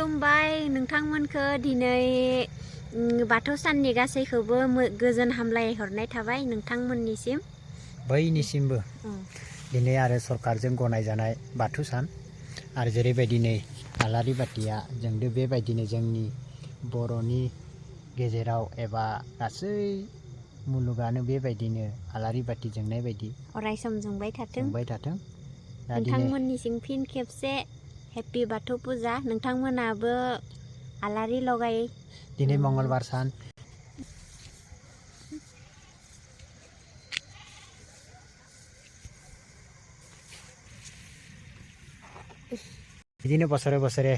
खुलुमबाय नोंथांमोनखौ दिनै बाथौ साननि गासैखौबो गोजोन हामलाय हरनाय थाबाय नोंथांमोननिसिम बयनिसिमबो दिनै आरो सरकारजों गनायजानाय बाथौ सान आरो जेरैबायदि नै आलारि बाथिया जोंदो बेबायदिनो जोंनि बर'नि गेजेराव एबा गासै मुलुगानो बेबायदिनो आलारि बाथि जोंनाय बायदि अरायसम जोंबाय थाथों नोंथांमोननिसिम फिन खेबसे हेपि बाथौ फुजा नोंथांमोनाबो आलारि लगाय दिनै मंगलबार सान बिदिनो बोसोरे बोसोरे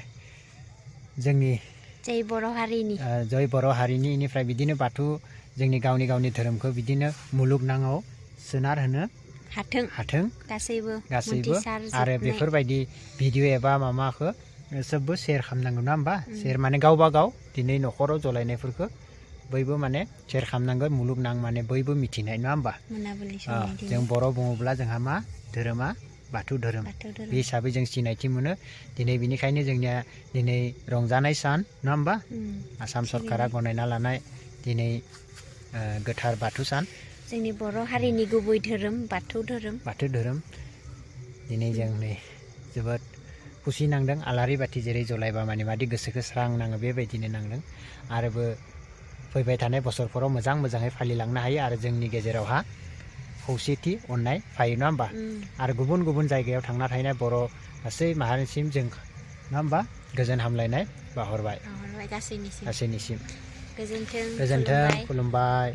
जोंनि जय बर' हारिनि इनिफ्राय बिदिनो बाथौ जोंनि गावनि धोरोमखौ बिदिनो मुलुगनाङाव सोनार होनो हाथों गासैबो आरो बेफोरबायदि भिडिअ एबा मामाखौ सबबो शेयार खालामनांगौ ना होमबा शेयार माने गावबा गाव दिनै न'खराव जलायनायफोरखौ बयबो माने शेयार खालामनांगोन मुलुगनां माने बयबो मिथिनाय नङा होमबा जों बर' बुङोब्ला जोंहा मा धोरोमा बाथौ धोरोम बे हिसाबै जों सिनायथि मोनो दिनै बिनिखायनो जोंनिया दिनै रंजानाय सान नङा होमबा आसाम सरकारा गनायना लानाय दिनै गोथार बाथौ सान जोंनि बर' हारिनि गुबै धोरोम बाथौ धोरोम दिनै जों नै जोबोद खुसि नांदों आलारि बाथि जेरै जलायबा माने मादि गोसोखौ स्रां नाङो बेबायदिनो नांदों आरोबो फैबाय थानाय बोसोरफोराव मोजाङै फालिलांनो हायो आरो जोंनि गेजेरावहा खौसेथि अननाय फायो नङा होमबा आरो गुबुन जायगायाव थांना थानाय बर' गासै माहारिसिम जों नङा होमबा गोजोन हामलायनाय बाहरबाय गासैनिसिम गोजोन्थों खुलुमबाय